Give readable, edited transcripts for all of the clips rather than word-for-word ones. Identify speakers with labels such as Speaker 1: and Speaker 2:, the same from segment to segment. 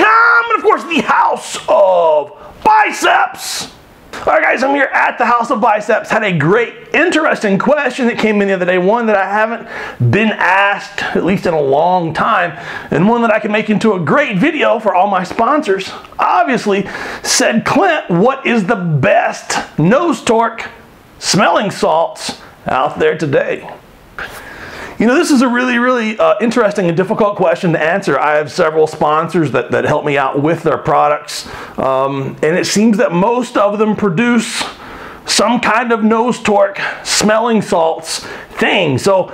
Speaker 1: and of course the House of Biceps. All right, guys, I'm here at the House of Biceps. Had a great, interesting question that came in the other day, one that I haven't been asked, at least in a long time, and one that I can make into a great video for all my sponsors. Obviously, said, Clint, what is the best nose torque smelling salts out there today? You know, this is a really interesting and difficult question to answer. I have several sponsors that help me out with their products, and it seems that most of them produce some kind of nose torque smelling salts thing. So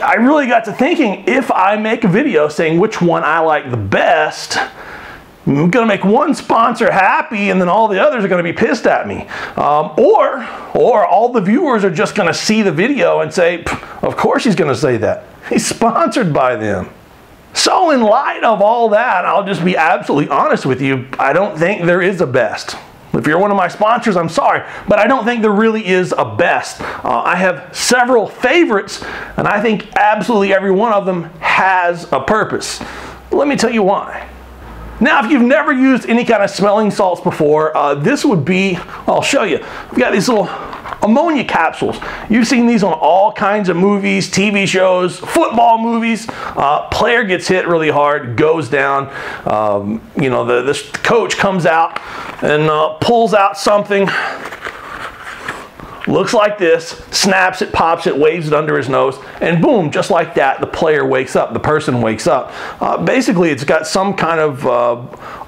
Speaker 1: I really got to thinking, if I make a video saying which one I like the best, I'm going to make one sponsor happy and then all the others are going to be pissed at me. Or all the viewers are just going to see the video and say, of course he's going to say that. He's sponsored by them. So in light of all that, I'll just be absolutely honest with you. I don't think there is a best. If you're one of my sponsors, I'm sorry, but I don't think there really is a best. I have several favorites, and I think absolutely every one of them has a purpose. Let me tell you why. Now, if you've never used any kind of smelling salts before, this would be, I'll show you. We've got these little ammonia capsules. You've seen these on all kinds of movies, TV shows, football movies. Player gets hit really hard, goes down. You know, this coach comes out and pulls out something. Looks like this, snaps it, pops it, waves it under his nose, and boom, just like that, the player wakes up, the person wakes up. Basically, it's got some kind of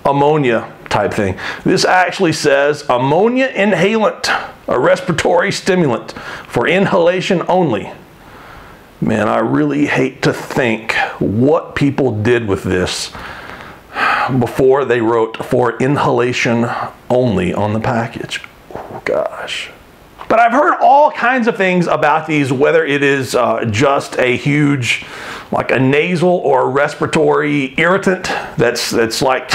Speaker 1: ammonia type thing. This actually says ammonia inhalant, a respiratory stimulant for inhalation only. Man, I really hate to think what people did with this before they wrote for inhalation only on the package. Oh, gosh. But I've heard all kinds of things about these, whether it is just a huge, like a nasal or respiratory irritant that's like,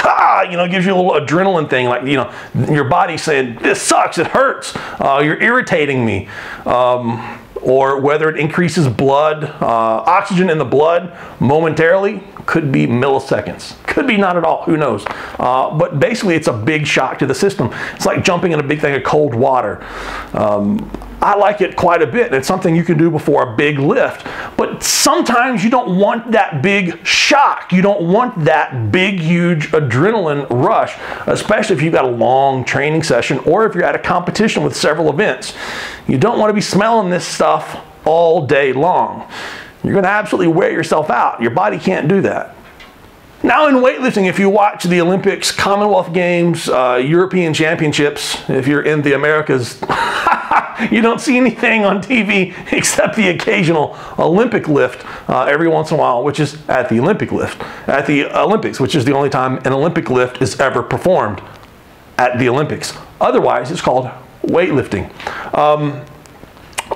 Speaker 1: you know, gives you a little adrenaline thing, like, you know, your body's saying, this sucks, it hurts, you're irritating me. Or whether it increases blood, oxygen in the blood momentarily, could be milliseconds. Could be not at all, who knows. But basically it's a big shock to the system. It's like jumping in a big thing of cold water. I like it quite a bit. It's something you can do before a big lift. But sometimes you don't want that big shock. You don't want that big, huge adrenaline rush, especially if you've got a long training session or if you're at a competition with several events. You don't want to be smelling this stuff all day long. You're going to absolutely wear yourself out. Your body can't do that. Now in weightlifting, if you watch the Olympics, Commonwealth Games, European Championships, if you're in the Americas, you don't see anything on TV except the occasional Olympic lift every once in a while, which is at the Olympics, which is the only time an Olympic lift is ever performed at the Olympics. Otherwise, it's called weightlifting.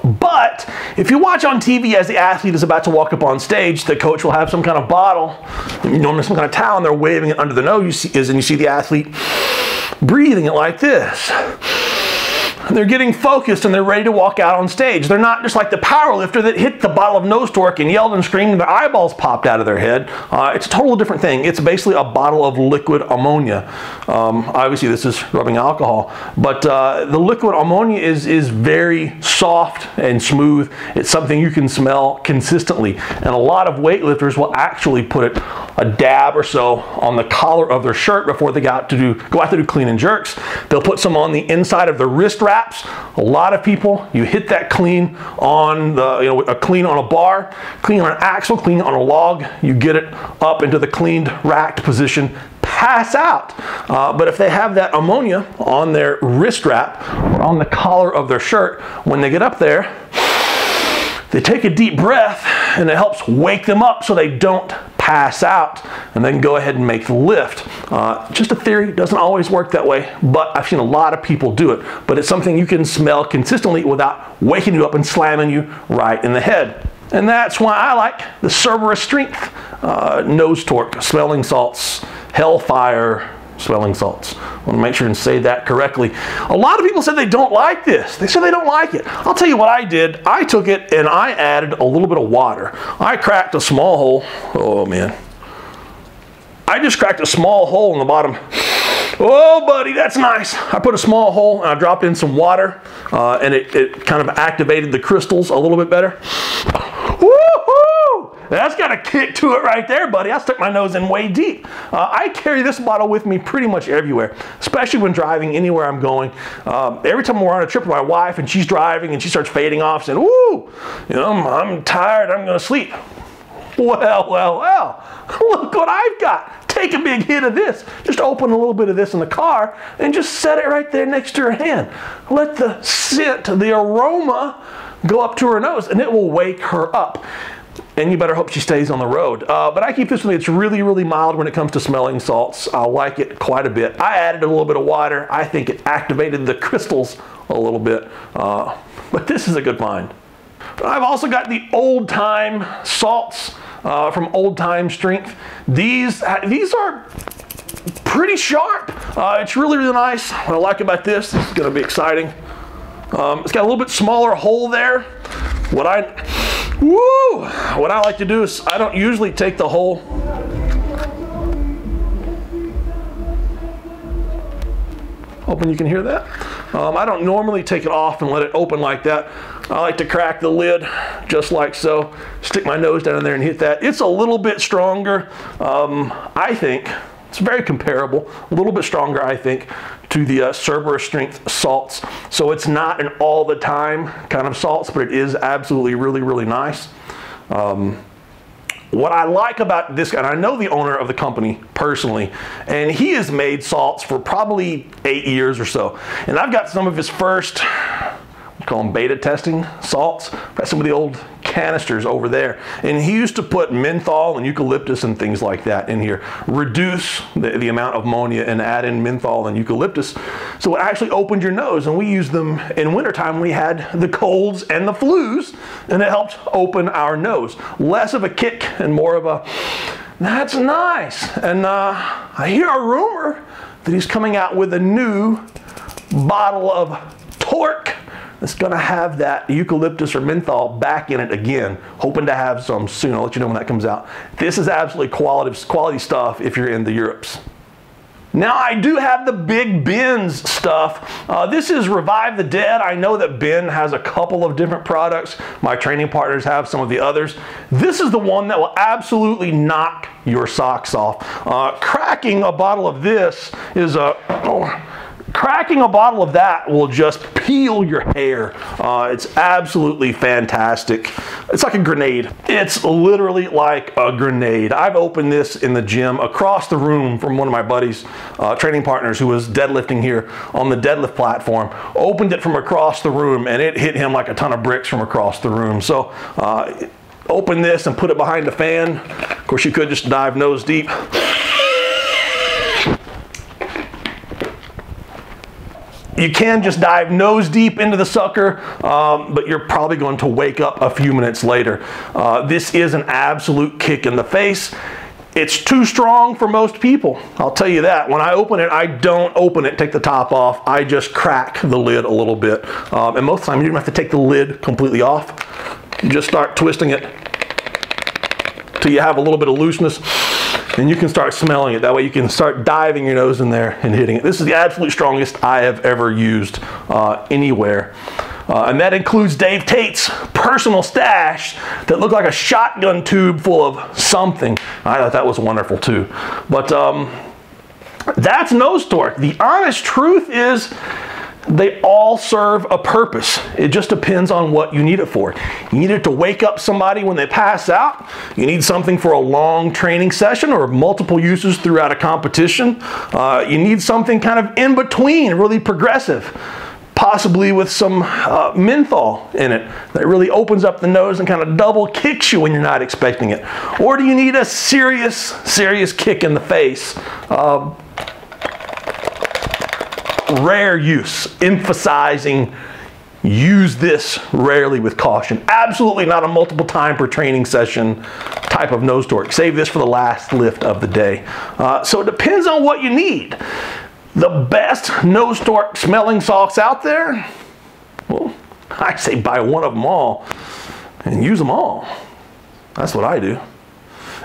Speaker 1: But if you watch on TV as the athlete is about to walk up on stage, the coach will have some kind of bottle, normally some kind of towel, and they're waving it under the nose, and you see the athlete breathing it like this. They're getting focused and they're ready to walk out on stage. They're not just like the power lifter that hit the bottle of nose torque and yelled and screamed and their eyeballs popped out of their head. It's a totally different thing. It's basically a bottle of liquid ammonia. Obviously this is rubbing alcohol, but the liquid ammonia is very soft and smooth. It's something you can smell consistently, and a lot of weightlifters will actually put a dab or so on the collar of their shirt before they go out to do clean and jerks. They'll put some on the inside of the wrist wraps. A lot of people, you hit that clean on a clean on a bar, clean on an axle, clean on a log, you get it up into the cleaned racked position, pass out. But if they have that ammonia on their wrist wrap or on the collar of their shirt, when they get up there, they take a deep breath and it helps wake them up so they don't pass out, and then go ahead and make the lift. Just a theory, doesn't always work that way, but I've seen a lot of people do it. But it's something you can smell consistently without waking you up and slamming you right in the head. And that's why I like the Cerberus Strength nose torque smelling salts, Hellfire smelling salts. I want to make sure and say that correctly. A lot of people said they don't like this. They said they don't like it. I'll tell you what I did. I took it and I added a little bit of water. I cracked a small hole. Oh man. I just cracked a small hole in the bottom. Oh, buddy, that's nice. I put a small hole and I dropped in some water, and it kind of activated the crystals a little bit better. Woohoo! That's got a kick to it right there, buddy. I stuck my nose in way deep. I carry this bottle with me pretty much everywhere, especially when driving anywhere I'm going. Every time we're on a trip with my wife and she's driving and she starts fading off saying, "Woo, you know, I'm tired, I'm gonna sleep." Well, look what I've got. Take a big hit of this. Just open a little bit of this in the car and just set it right there next to her hand. Let the scent, the aroma go up to her nose and it will wake her up. And you better hope she stays on the road. But I keep this with me. It's really, really mild when it comes to smelling salts. I like it quite a bit. I added a little bit of water. I think it activated the crystals a little bit. But this is a good find. I've also got the Old Time salts from Old Time Strength. These are pretty sharp. It's really, really nice. What I like about this is going to be exciting. It's got a little bit smaller hole there. What I like to do is I don't usually take the hole. Hoping you can hear that. I don't normally take it off and let it open like that. I like to crack the lid just like so. Stick my nose down in there and hit that. It's a little bit stronger, I think. It's very comparable, a little bit stronger, I think, to the Cerberus Strength salts. So it's not an all the time kind of salts, but it is absolutely really, really nice. What I like about this guy, and I know the owner of the company personally, and he has made salts for probably 8 years or so. And I've got some of his first, we call them beta testing salts. Got some of the old canisters over there. And he used to put menthol and eucalyptus and things like that in here. Reduce the amount of ammonia and add in menthol and eucalyptus. So it actually opened your nose, and we used them in wintertime when we had the colds and the flus, and it helped open our nose. Less of a kick and more of a, that's nice. And I hear a rumor that he's coming out with a new bottle of Torque. It's going to have that eucalyptus or menthol back in it again. Hoping to have some soon. I'll let you know when that comes out. This is absolutely quality stuff if you're in the Europes. Now I do have the Big Ben's stuff. This is Revive the Dead. I know that Ben has a couple of different products. My training partners have some of the others. This is the one that will absolutely knock your socks off. Cracking a bottle of this is cracking a bottle of that will just peel your hair. It's absolutely fantastic. It's like a grenade. It's literally like a grenade. I've opened this in the gym across the room from one of my buddies, training partners who was deadlifting here on the deadlift platform. Opened it from across the room and it hit him like a ton of bricks from across the room. So open this and put it behind the fan. Of course, you could just dive nose deep. You can just dive nose deep into the sucker, but you're probably going to wake up a few minutes later. This is an absolute kick in the face. It's too strong for most people. I'll tell you that. When I open it, I don't open it, take the top off. I just crack the lid a little bit. And most of the time, you don't have to take the lid completely off. You just start twisting it till you have a little bit of looseness. And you can start smelling it. That way you can start diving your nose in there and hitting it. This is the absolute strongest I have ever used anywhere. And that includes Dave Tate's personal stash that looked like a shotgun tube full of something. I thought that was wonderful too. But that's Nose Torque. The honest truth is they all serve a purpose. It just depends on what you need it for. You need it to wake up somebody when they pass out. You need something for a long training session or multiple uses throughout a competition. You need something kind of in between, really progressive, possibly with some menthol in it that really opens up the nose and kind of double kicks you when you're not expecting it. Or do you need a serious kick in the face? Rare use, emphasizing use this rarely with caution. Absolutely not a multiple time per training session type of nose torque. Save this for the last lift of the day. So it depends on what you need. The best nose torque smelling salts out there, well, I say buy one of them all and use them all. That's what I do.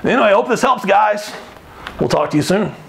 Speaker 1: Anyway, I hope this helps, guys. We'll talk to you soon.